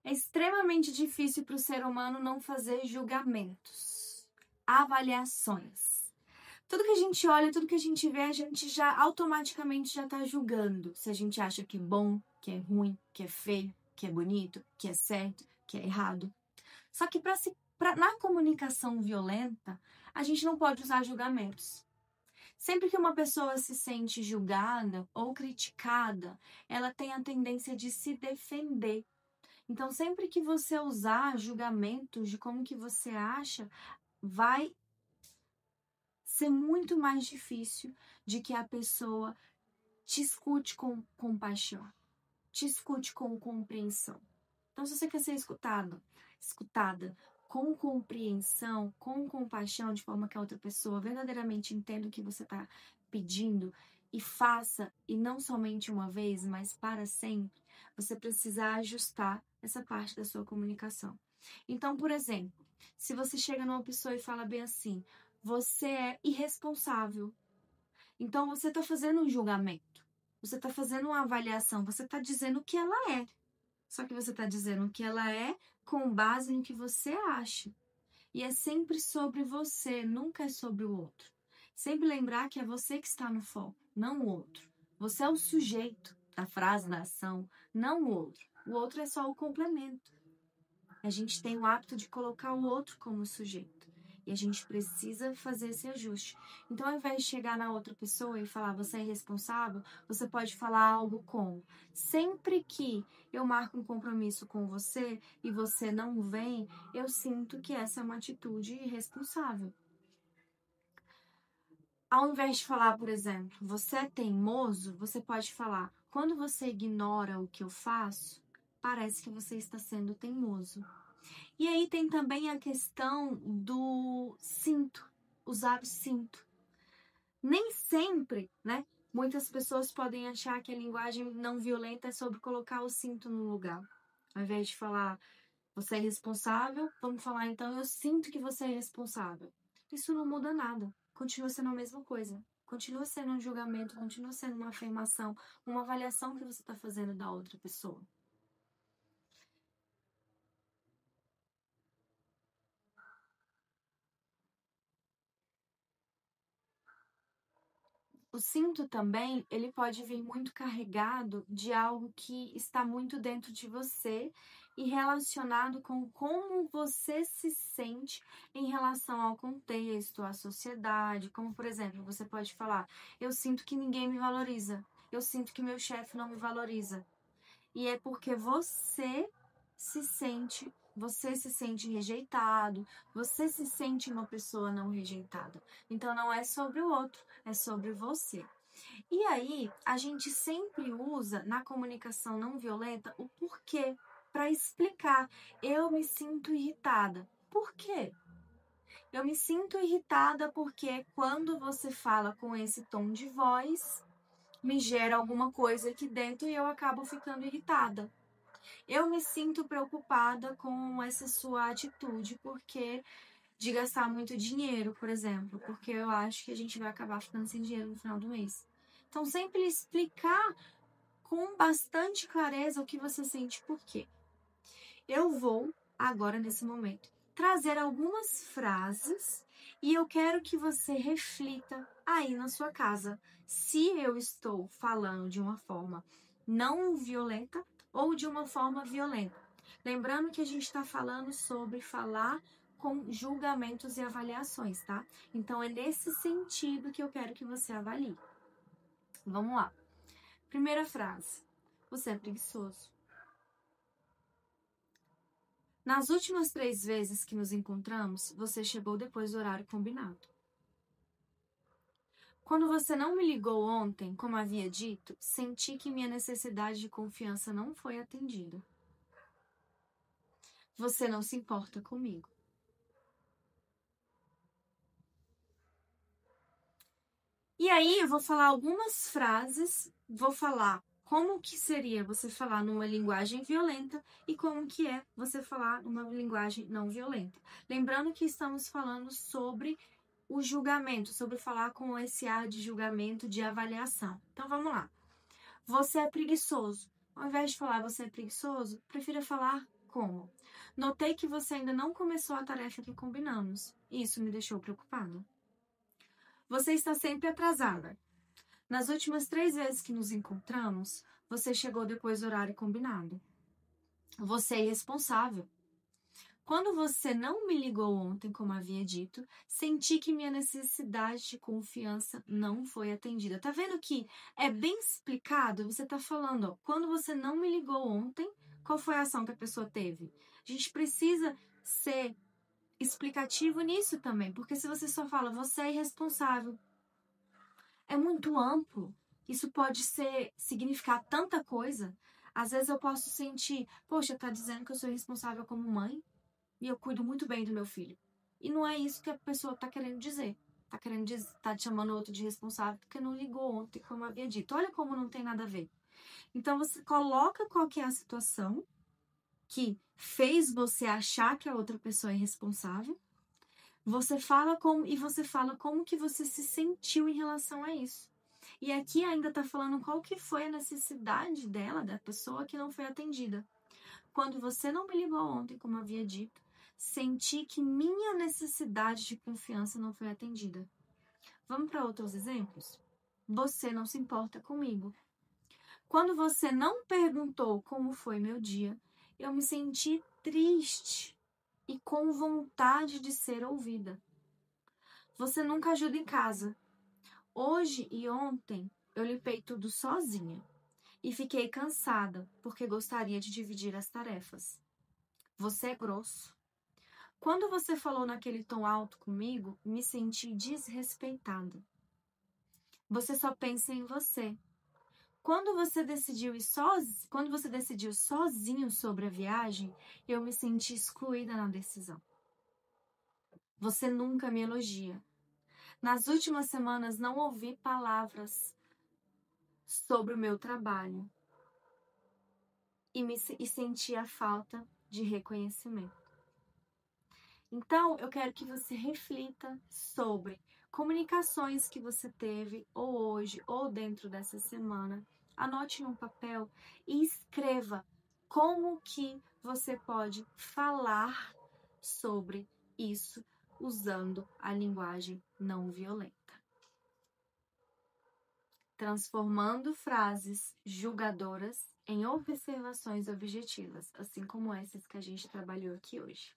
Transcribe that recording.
É extremamente difícil para o ser humano não fazer julgamentos, avaliações. Tudo que a gente olha, tudo que a gente vê, a gente já automaticamente já está julgando. Se a gente acha que é bom, que é ruim, que é feio, que é bonito, que é certo, que é errado. Só que na comunicação violenta, a gente não pode usar julgamentos. Sempre que uma pessoa se sente julgada ou criticada, ela tem a tendência de se defender. Então, sempre que você usar julgamentos de como que você acha, vai ser muito mais difícil de que a pessoa te escute com compaixão, te escute com compreensão. Então, se você quer ser escutada com compreensão, com compaixão, de forma que a outra pessoa verdadeiramente entenda o que você está pedindo e faça, e não somente uma vez, mas para sempre, você precisa ajustar essa parte da sua comunicação. Então, por exemplo, se você chega numa pessoa e fala bem assim, você é irresponsável. Então, você está fazendo um julgamento. Você está fazendo uma avaliação. Você está dizendo o que ela é. Só que você está dizendo o que ela é com base no que você acha. E é sempre sobre você, nunca é sobre o outro. Sempre lembrar que é você que está no foco, não o outro. Você é o sujeito da frase, da ação, não o outro. O outro é só o complemento. A gente tem o hábito de colocar o outro como sujeito. E a gente precisa fazer esse ajuste. Então, ao invés de chegar na outra pessoa e falar você é irresponsável, você pode falar algo como: sempre que eu marco um compromisso com você e você não vem, eu sinto que essa é uma atitude irresponsável. Ao invés de falar, por exemplo, você é teimoso, você pode falar: quando você ignora o que eu faço, parece que você está sendo teimoso. E aí tem também a questão do cinto, usar o cinto. Nem sempre, né? Muitas pessoas podem achar que a linguagem não violenta é sobre colocar o cinto no lugar. Ao invés de falar, você é responsável, vamos falar então, eu sinto que você é responsável. Isso não muda nada. Continua sendo a mesma coisa. Continua sendo um julgamento, continua sendo uma afirmação, uma avaliação que você está fazendo da outra pessoa. O cinto também, ele pode vir muito carregado de algo que está muito dentro de você e relacionado com como você se sente em relação ao contexto, à sociedade. Como, por exemplo, você pode falar: eu sinto que ninguém me valoriza, eu sinto que meu chefe não me valoriza. E é porque você se sente rejeitado, você se sente uma pessoa não rejeitada. Então não é sobre o outro, é sobre você. E aí, a gente sempre usa na comunicação não violenta o porquê para explicar. Eu me sinto irritada. Por quê? Eu me sinto irritada porque quando você fala com esse tom de voz, me gera alguma coisa aqui dentro e eu acabo ficando irritada. Eu me sinto preocupada com essa sua atitude, porque de gastar muito dinheiro, por exemplo, porque eu acho que a gente vai acabar ficando sem dinheiro no final do mês. Então, sempre explicar com bastante clareza o que você sente por quê. Eu vou, agora nesse momento, trazer algumas frases e eu quero que você reflita aí na sua casa se eu estou falando de uma forma não violenta ou de uma forma violenta. Lembrando que a gente está falando sobre falar com julgamentos e avaliações, tá? Então é nesse sentido que eu quero que você avalie. Vamos lá. Primeira frase. Você é preguiçoso. Nas últimas 3 vezes que nos encontramos, você chegou depois do horário combinado. Quando você não me ligou ontem, como havia dito, senti que minha necessidade de confiança não foi atendida. Você não se importa comigo. E aí eu vou falar algumas frases, vou falar como que seria você falar numa linguagem violenta e como que é você falar numa linguagem não violenta. Lembrando que estamos falando sobre o julgamento, sobre falar com esse ar de julgamento, de avaliação. Então vamos lá. Você é preguiçoso. Ao invés de falar você é preguiçoso, prefira falar Como? Notei que você ainda não começou a tarefa que combinamos. Isso me deixou preocupada. Você está sempre atrasada. Nas últimas 3 vezes que nos encontramos, você chegou depois do horário combinado. Você é irresponsável. Quando você não me ligou ontem, como havia dito, senti que minha necessidade de confiança não foi atendida. Tá vendo que é bem explicado? Você tá falando, ó, quando você não me ligou ontem, qual foi a ação que a pessoa teve? A gente precisa ser explicativo nisso também, porque se você só fala, você é irresponsável, é muito amplo. Isso pode significar tanta coisa. Às vezes eu posso sentir, poxa, tá dizendo que eu sou responsável como mãe e eu cuido muito bem do meu filho. E não é isso que a pessoa tá querendo dizer. Tá te chamando o outro de responsável porque não ligou ontem, como eu havia dito. Olha como não tem nada a ver. Então você coloca qual que é a situação que fez você achar que a outra pessoa é responsável. Você fala como que você se sentiu em relação a isso. E aqui ainda tá falando qual que foi a necessidade dela, da pessoa que não foi atendida. Quando você não me ligou ontem, como eu havia dito, senti que minha necessidade de confiança não foi atendida. Vamos para outros exemplos? Você não se importa comigo. Quando você não perguntou como foi meu dia, eu me senti triste e com vontade de ser ouvida. Você nunca ajuda em casa. Hoje e ontem eu limpei tudo sozinha e fiquei cansada porque gostaria de dividir as tarefas. Você é grosso. Quando você falou naquele tom alto comigo, me senti desrespeitada. Você só pensa em você. Quando você decidiu sozinho sobre a viagem, eu me senti excluída na decisão. Você nunca me elogia. Nas últimas semanas não ouvi palavras sobre o meu trabalho e senti a falta de reconhecimento. Então, eu quero que você reflita sobre comunicações que você teve ou hoje ou dentro dessa semana. Anote num papel e escreva como que você pode falar sobre isso usando a linguagem não violenta. Transformando frases julgadoras em observações objetivas, assim como essas que a gente trabalhou aqui hoje.